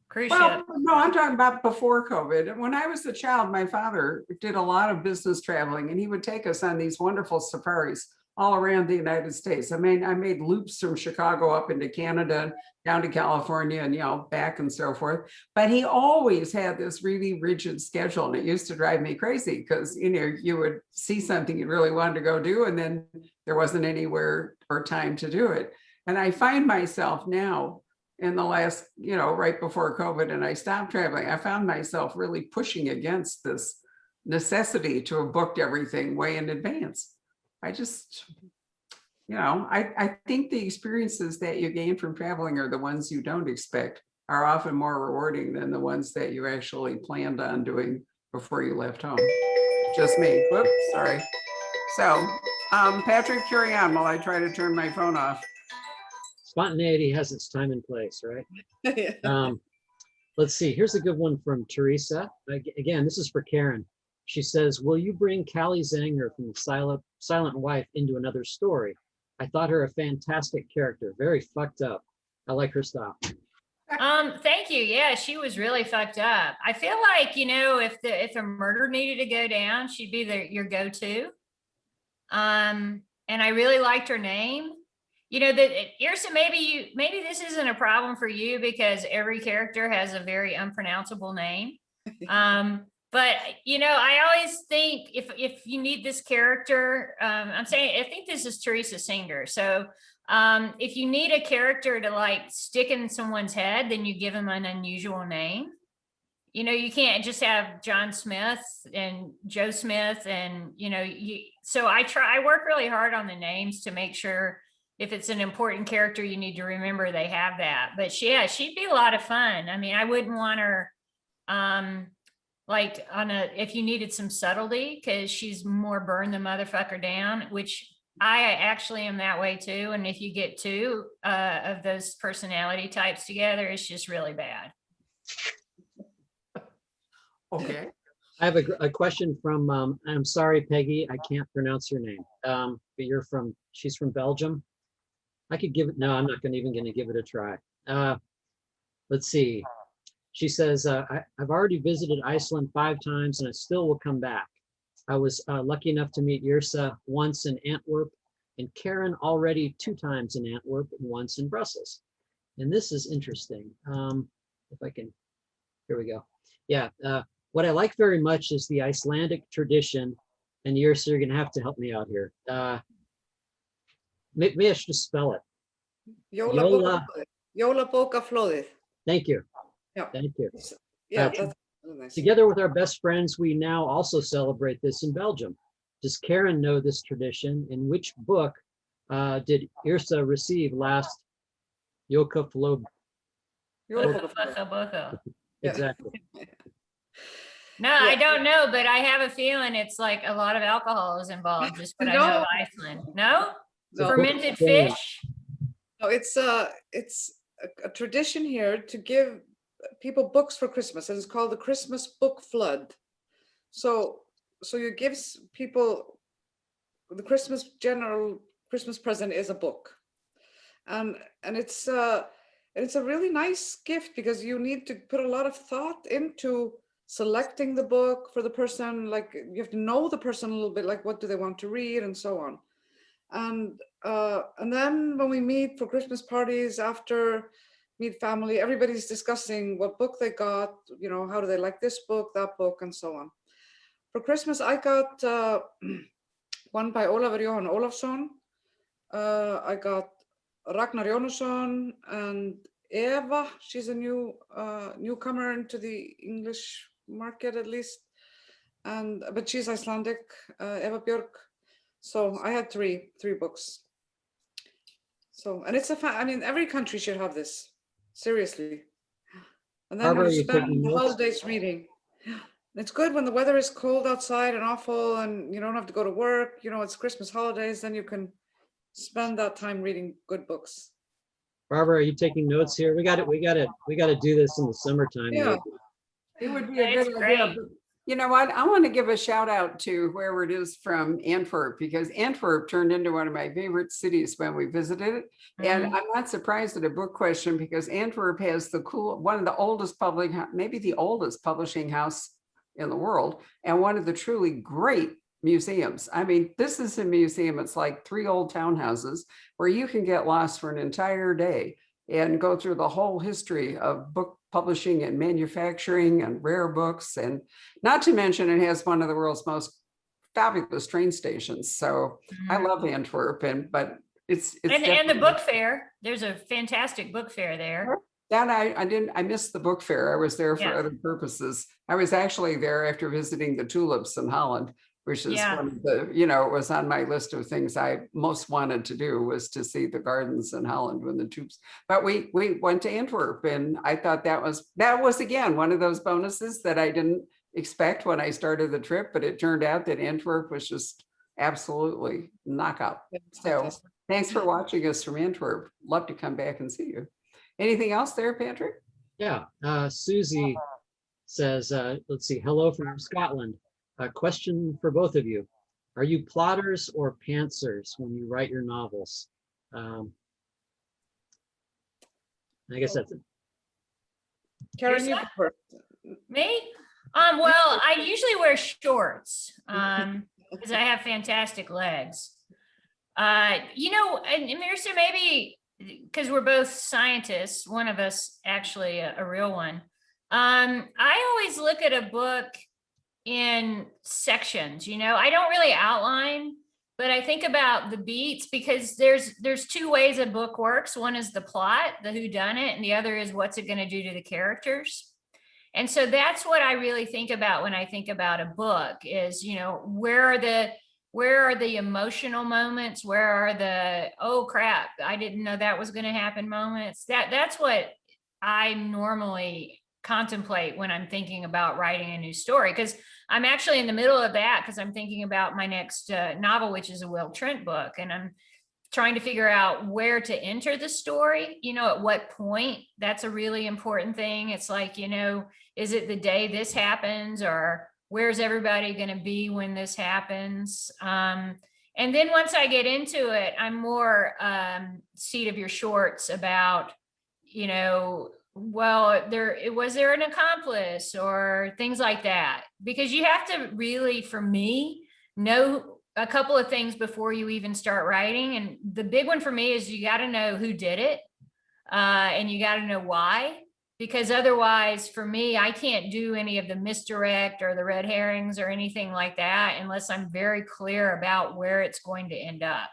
C: cruise
A: Well,
C: ship.
A: no, I'm talking about before COVID. When I was a child, my father did a lot of business traveling and he would take us on these wonderful safaris all around the United States. I mean, I made loops from Chicago up into Canada, down to California and, back and so forth. But he always had this really rigid schedule and it used to drive me crazy because, you would see something you really wanted to go do and then there wasn't anywhere or time to do it. And I find myself now in the last, right before COVID and I stopped traveling, I found myself really pushing against this necessity to have booked everything way in advance. I just, I think the experiences that you gain from traveling are the ones you don't expect are often more rewarding than the ones that you actually planned on doing before you left home. Just me. Whoops, sorry. So, Patrick, carry on while I try to turn my phone off.
D: Spontaneity has its time and place, right? Let's see. Here's a good one from Teresa. Again, this is for Karen. She says, will you bring Callie Zanger from Silent Wife into another story? I thought her a fantastic character, very fucked up. I like her style.
C: Thank you. Yeah, she was really fucked up. I feel like, if a murder needed to go down, she'd be your go-to. And I really liked her name. That Yrsa, maybe this isn't a problem for you because every character has a very unpronounceable name. But I always think if you need this character, I think this is Yrsa Singer. So if you need a character to like stick in someone's head, then you give them an unusual name. You can't just have John Smith and Joe Smith and so I work really hard on the names to make sure if it's an important character, you need to remember they have that. But she'd be a lot of fun. I mean, I wouldn't want her like if you needed some subtlety, because she's more burn the motherfucker down, which I actually am that way too. And if you get two of those personality types together, it's just really bad.
A: Okay.
D: I have a question from, I'm sorry, Peggy, I can't pronounce your name, but she's from Belgium. I could give it, no, I'm not even going to give it a try. Let's see. She says, I've already visited Iceland 5 times and I still will come back. I was lucky enough to meet Yrsa once in Antwerp and Karen already 2 times in Antwerp and once in Brussels. And this is interesting. If I can, here we go. Yeah, what I like very much is the Icelandic tradition. And Yrsa, you're going to have to help me out here. Maybe I should just spell it.
B: Jólabókaflóðið.
D: Thank you.
B: Yeah.
D: Thank you.
B: Yeah, that's nice.
D: Together with our best friends, we now also celebrate this in Belgium. Does Karen know this tradition? In which book did Yrsa receive last Jólaflóð? Exactly.
C: No, I don't know, but I have a feeling it's like a lot of alcohol is involved, just what I know of Iceland. No? Fermented fish?
B: No, it's a tradition here to give people books for Christmas, and it's called the Christmas book flood. So you give people the general Christmas present is a book, and it's a really nice gift because you need to put a lot of thought into selecting the book for the person. Like you have to know the person a little bit, like what do they want to read and so on. And then when we meet for Christmas parties after meet family, everybody's discussing what book they got, how do they like this book, that book, and so on. For Christmas, I got one by Ólafur Jóhann Ólafsson. I got Ragnar Jónasson and Eva. She's a newcomer into the English market, at least. But she's Icelandic, Eva Björk. So I had three books. So, and it's I mean, every country should have this, seriously. And then
D: Barbara, are
B: you
D: you
B: spend
D: taking
B: the
D: notes?
B: holidays reading. It's good when the weather is cold outside and awful and you don't have to go to work, you know, it's Christmas holidays, then you can spend that time reading good books.
D: Barbara, are you taking notes here? We got to do this in the summertime.
B: Yeah.
A: It would be a
C: It's
A: good idea.
C: great.
A: But you know what? I want to give a shout out to whoever it is from Antwerp, because Antwerp turned into one of my favorite cities when we visited it. And
C: Mhm.
A: I'm not surprised at a book question, because Antwerp has one of the oldest maybe the oldest publishing house in the world, and one of the truly great museums. I mean, this is a museum. It's like 3 old townhouses where you can get lost for an entire day and go through the whole history of book publishing and manufacturing and rare books. And not to mention, it has one of the world's most fabulous train stations. So I
C: Mhm.
A: love Antwerp, but it's
C: And the
A: definitely-
C: book fair, there's a fantastic book fair there.
A: That I missed the book fair. I was there for
C: Yeah.
A: other purposes. I was actually there after visiting the tulips in Holland, which is
C: Yeah.
A: one of the, it was on my list of things I most wanted to do, was to see the gardens in Holland when the tulips. But we went to Antwerp, and I thought that was again one of those bonuses that I didn't expect when I started the trip, but it turned out that Antwerp was just absolutely knockout.
B: It's
A: So
B: fantastic.
A: thanks for watching us from Antwerp. Love to come back and see you. Anything else there, Patrick?
D: Yeah, Susie says, let's see, hello from Scotland. A question for both of you. Are you plotters or pantsers when you write your novels? I guess that's it.
B: Karen, you
C: Yrsa?
B: go first.
C: Me? Well, I usually wear shorts, because I have fantastic legs. And Yrsa, maybe because we're both scientists, one of us actually a real one. I always look at a book in sections, I don't really outline, but I think about the beats, because there's 2 ways a book works. One is the plot, the whodunit, and the other is what's it going to do to the characters. And so that's what I really think about when I think about a book is, where are the emotional moments? Where are the, oh crap, I didn't know that was going to happen moments? That's what I normally contemplate when I'm thinking about writing a new story, because I'm actually in the middle of that, because I'm thinking about my next novel, which is a Will Trent book, and I'm trying to figure out where to enter the story, at what point. That's a really important thing. It's like, is it the day this happens, or where's everybody going to be when this happens? And then once I get into it, I'm more seat of your shorts about, well, was there an accomplice or things like that? Because you have to really, for me, know a couple of things before you even start writing. And the big one for me is you got to know who did it, and you got to know why. Because otherwise, for me, I can't do any of the misdirect or the red herrings or anything like that unless I'm very clear about where it's going to end up.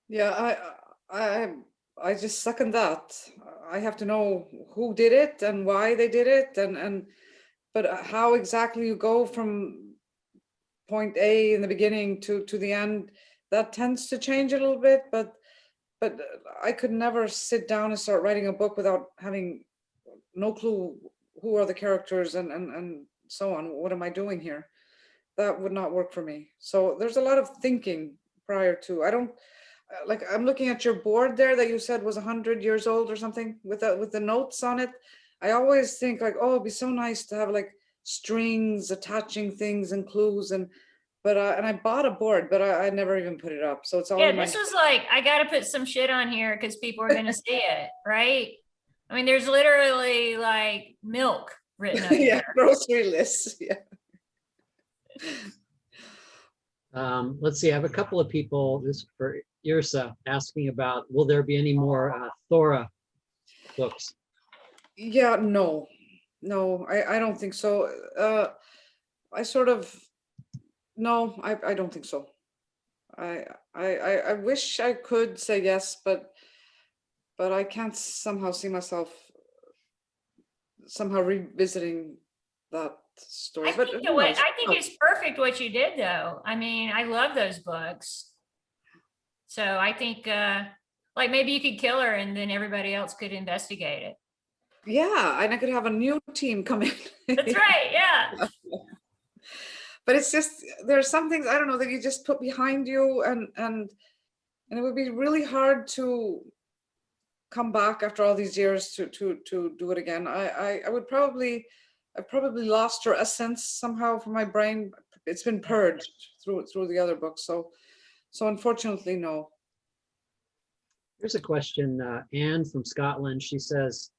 B: Yeah, I just second that. I have to know who did it and why they did it, but how exactly you go from point A in the beginning to the end, that tends to change a little bit, but I could never sit down and start writing a book without having no clue who are the characters and so on. What am I doing here? That would not work for me. So there's a lot of thinking prior to. I don't like. I'm looking at your board there that you said was 100 years old or something with the notes on it. I always think like, oh, it'd be so nice to have like strings attaching things and clues but I bought a board, but I never even put it up. So it's all
C: Yeah,
B: in my
C: this was like, I got to put some shit on here because people are going to see it, right? I mean, there's literally like milk written up
B: yeah,
C: here.
B: grocery lists. Yeah.
D: Let's see, I have a couple of people, this for Yrsa, asking about, will there be any more Thora books?
B: Yeah, no. No, I don't think so. I sort of, no, I don't think so. I wish I could say yes, but I can't somehow see myself somehow revisiting that story.
C: I
B: But
C: think
B: who knows?
C: I think it's perfect what you did though. I mean, I love those books. So I think like maybe you could kill her and then everybody else could investigate it.
B: Yeah, and I could have a new team come in.
C: That's right. Yeah.
B: But it's just, there are some things, I don't know, that you just put behind you, and it would be really hard to come back after all these years to do it again. I would probably, I probably lost her essence somehow from my brain. It's been purged through the other books. So unfortunately, no.
D: Here's a question, Anne from Scotland. She says,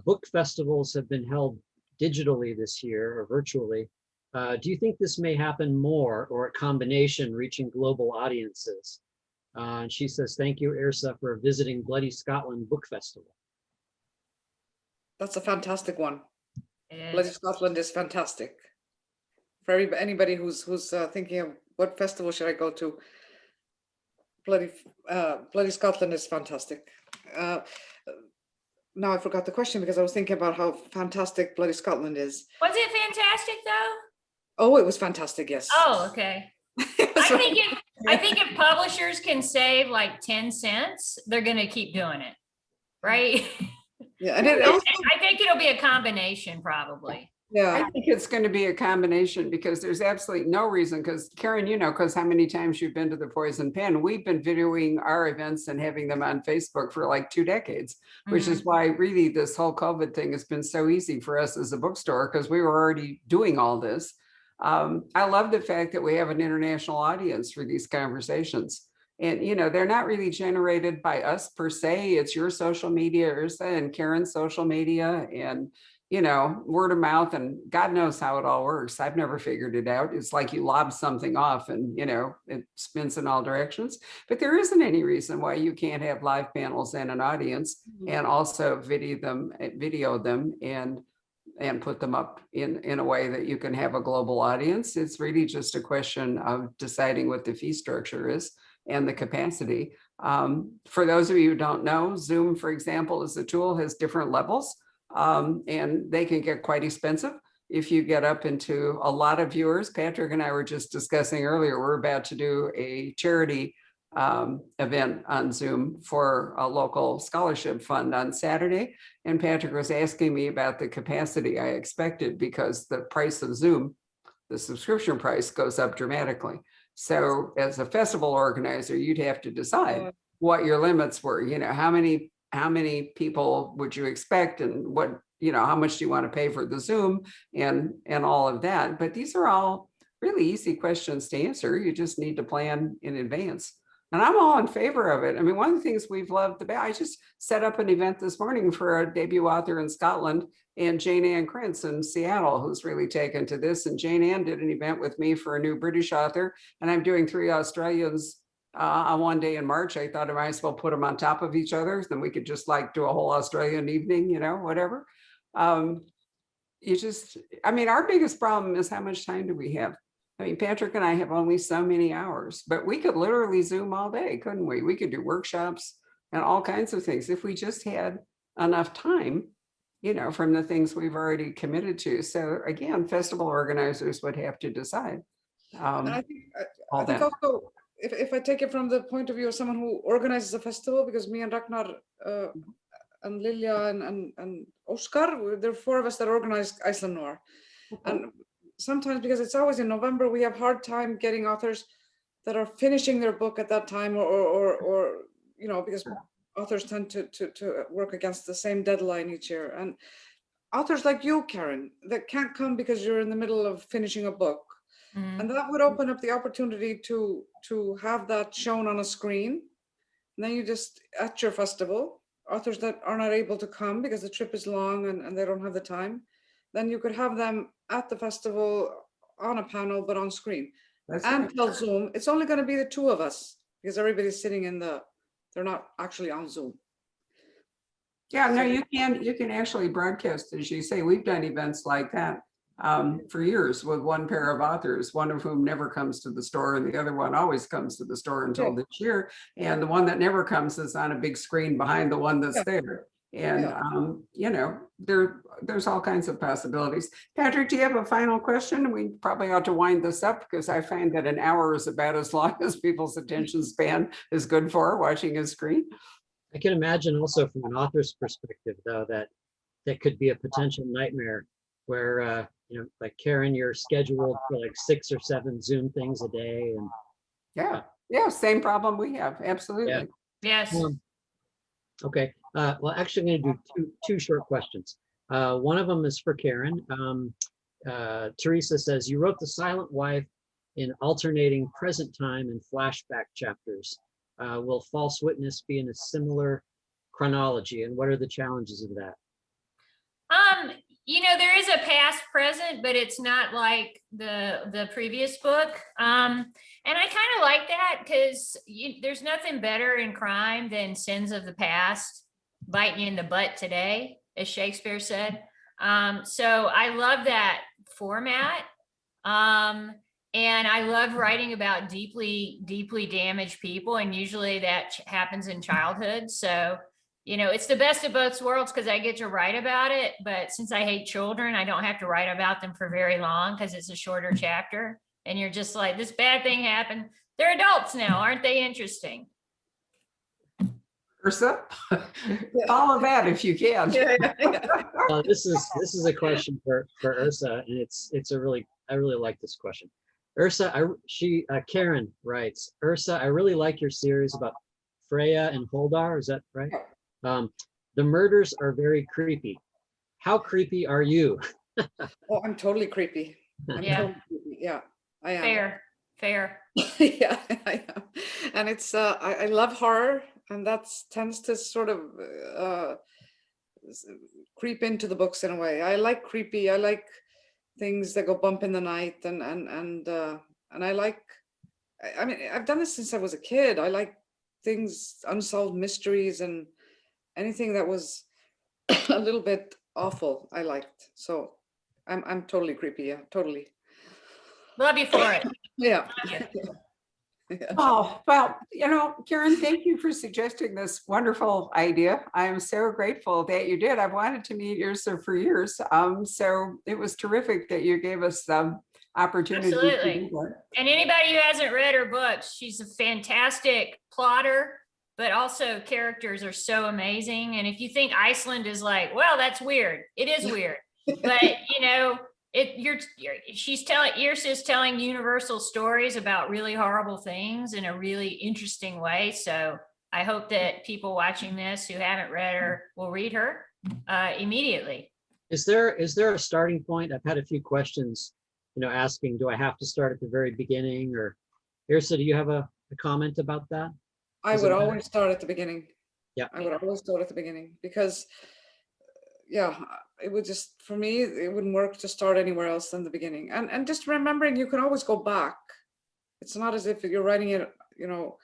D: book festivals have been held digitally this year or virtually. Do you think this may happen more or a combination reaching global audiences? And she says, thank you, Yrsa, for visiting Bloody Scotland Book Festival.
B: That's a fantastic one.
C: It
B: Bloody
C: is.
B: Scotland is fantastic. For anybody who's thinking of what festival should I go to, Bloody Scotland is fantastic. Now I forgot the question because I was thinking about how fantastic Bloody Scotland is.
C: Was it fantastic though?
B: Oh, it was fantastic, yes.
C: Oh, okay.
B: It was
C: I think if publishers can save like 10 cents, they're going to keep doing it. Right?
B: yeah, and it also,
C: I think it'll be a combination probably.
B: yeah,
A: I think it's going to be a combination because there's absolutely no reason, because Karen, you know, because how many times you've been to the Poison Pen, we've been videoing our events and having them on Facebook for like 2 decades, which is why really this whole COVID thing has been so easy for us as a bookstore, because we were already doing all this. I love the fact that we have an international audience for these conversations. And, you know, they're not really generated by us per se. It's your social media, Yrsa, and Karen's social media, and, you know, word of mouth, and God knows how it all works. I've never figured it out. It's like you lob something off and, you know, it spins in all directions. But there isn't any reason why you can't have live panels and an audience and also video them and put them up in a way that you can have a global audience. It's really just a question of deciding what the fee structure is and the capacity. For those of you who don't know, Zoom, for example, as a tool, has different levels, and they can get quite expensive if you get up into a lot of viewers. Patrick and I were just discussing earlier, we're about to do a charity event on Zoom for a local scholarship fund on Saturday. And Patrick was asking me about the capacity I expected, because the price of Zoom, the subscription price, goes up dramatically. So as a festival organizer, you'd have to decide what your limits were. You know, how many people would you expect, and what, you know, how much do you want to pay for the Zoom and all of that. But these are all really easy questions to answer. You just need to plan in advance. And I'm all in favor of it. I mean, one of the things we've loved about, I just set up an event this morning for a debut author in Scotland, and Jane Ann Krentz in Seattle, who's really taken to this. And Jane Ann did an event with me for a new British author, and I'm doing 3 Australians on one day in March. I thought I might as well put them on top of each other. Then we could just like do a whole Australian evening, you know, whatever. I mean, our biggest problem is how much time do we have? I mean, Patrick and I have only so many hours, but we could literally Zoom all day, couldn't we? We could do workshops and all kinds of things if we just had enough time, you know, from the things we've already committed to. So again, festival organizers would have to decide.
B: and I think also, if I take it from the point of view of someone who organizes a festival, because me and Ragnar and Lilja and Oscar, there are 4 of us that organize Iceland Noir. And sometimes, because it's always in November, we have hard time getting authors that are finishing their book at that time, or you know, because authors tend to work against the same deadline each year. And authors like you, Karen, that can't come because you're in the middle of finishing a book. And that would open up the opportunity to have that shown on a screen. And then you just, at your festival, authors that are not able to come because the trip is long and they don't have the time, then you could have them at the festival on a panel, but on screen. And tell Zoom, it's only going to be the 2 of us, because everybody's sitting they're not actually on Zoom.
A: Yeah, no,
B: So-
A: you can actually broadcast, as you say, we've done events like that for years with one pair of authors, one of whom never comes to the store and the other one always comes to the store until
B: Yeah.
A: this year. And the one that never comes is on a big screen behind the one that's
B: Yeah.
A: there. And,
B: Yeah.
A: you know, there's all kinds of possibilities. Patrick, do you have a final question? We probably ought to wind this up because I find that an hour is about as long as people's attention span is good for watching a screen.
D: I can imagine also from an author's perspective, though, that could be a potential nightmare where, you know, like Karen, you're scheduled for like 6 or 7 Zoom things a day. And
A: Yeah, same problem we have. Absolutely.
C: Yes.
D: okay. Well, actually, I'm going to do two short questions. One of them is for Karen. Teresa says, you wrote The Silent Wife in alternating present time and flashback chapters. Will False Witness be in a similar chronology, and what are the challenges of that?
C: You know, there is a past present, but it's not like the previous book. And I kind of like that because there's nothing better in crime than sins of the past biting you in the butt today, as Shakespeare said. So I love that format. And I love writing about deeply, deeply damaged people. And usually that happens in childhood. So, you know, it's the best of both worlds because I get to write about it. But since I hate children, I don't have to write about them for very long because it's a shorter chapter. And you're just like, this bad thing happened. They're adults now. Aren't they interesting?
A: Yrsa, follow that if you can.
D: This is a question for Yrsa, and I really like this question. Yrsa, Karen writes, Yrsa, I really like your series about Freya and Holdar. Is that right? The murders are very creepy. How creepy are you?
B: Oh, I'm totally creepy.
C: Yeah.
B: Totally creepy. Yeah, I am.
C: Fair.
B: Yeah, I am. And it's I love horror, and that tends to sort of creep into the books in a way. I like creepy. I like things that go bump in the night, and I like. I mean, I've done this since I was a kid. I like things, unsolved mysteries, and anything that was a little bit awful. I liked. So I'm totally creepy. Yeah, totally.
C: Love you for it.
B: Yeah.
C: Love you.
B: Yeah.
A: Oh, well, you know, Karen, thank you for suggesting this wonderful idea. I am so grateful that you did. I've wanted to meet Yrsa for years. So it was terrific that you gave us the opportunity.
C: Absolutely.
A: To do that.
C: And anybody who hasn't read her books, she's a fantastic plotter, but also characters are so amazing. And if you think Iceland is like, well, that's weird. It is weird. But, you know, Yrsa is telling universal stories about really horrible things in a really interesting way. So I hope that people watching this who haven't read her will read her immediately.
D: Is there a starting point? I've had a few questions, you know, asking, do I have to start at the very beginning? Or Yrsa, do you have a comment about that?
B: I would always start at the beginning.
D: Yeah.
B: I would always start at the beginning because, yeah, it would just, for me, it wouldn't work to start anywhere else than the beginning. And just remembering you can always go back. It's not as if you're writing it, you know,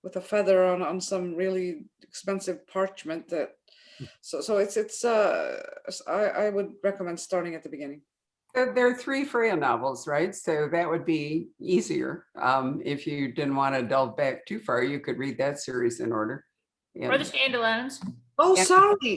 B: with a feather on some really expensive parchment. So it's I would recommend starting at the beginning.
A: There are 3 Freya novels, right? So that would be easier. If you didn't want to delve back too far, you could read that series in order.
C: Or the standalones.
B: Oh,
A: And-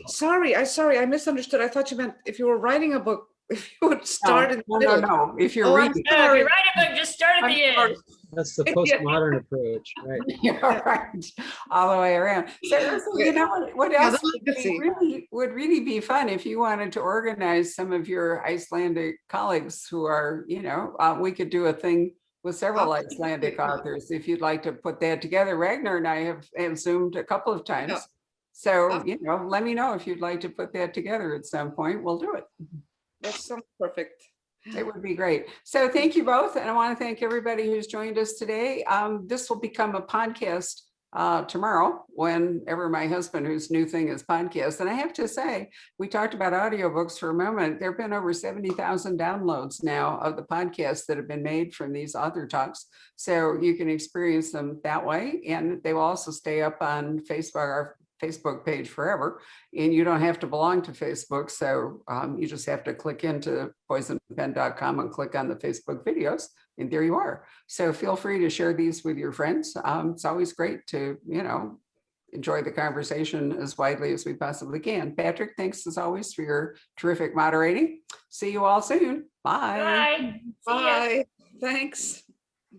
B: sorry, I misunderstood. I thought you meant if you were writing a book, if you would start in the middle.
A: No. If you're
B: Oh, I'm
A: reading,
C: No, if
B: sorry.
C: you write a book, just start at the
B: I'm
C: end.
D: That's the postmodern approach, right?
A: you're right, all the way around. So you know what
B: Yeah,
A: else
B: the legacy.
A: would really be fun if you wanted to organize some of your Icelandic colleagues who are, you know, we could do a thing with several Icelandic authors if you'd like to put that together. Ragnar and I have Zoomed a couple of times.
B: Yeah.
A: So, you know, let me know if you'd like to put that together at some point. We'll do it.
B: That sounds perfect.
A: It would be great. So thank you both. And I want to thank everybody who's joined us today. This will become a podcast tomorrow, whenever my husband, whose new thing is podcast. And I have to say, we talked about audiobooks for a moment. There have been over 70,000 downloads now of the podcasts that have been made from these author talks. So you can experience them that way. And they will also stay up on Facebook, our Facebook page forever, and you don't have to belong to Facebook. So you just have to click into poisonpen.com and click on the Facebook videos, and there you are. So feel free to share these with your friends. It's always great to, enjoy the conversation as widely as we possibly can. Patrick, thanks as always for your terrific moderating. See you all soon. Bye.
C: Bye. See ya.
B: Bye. Thanks.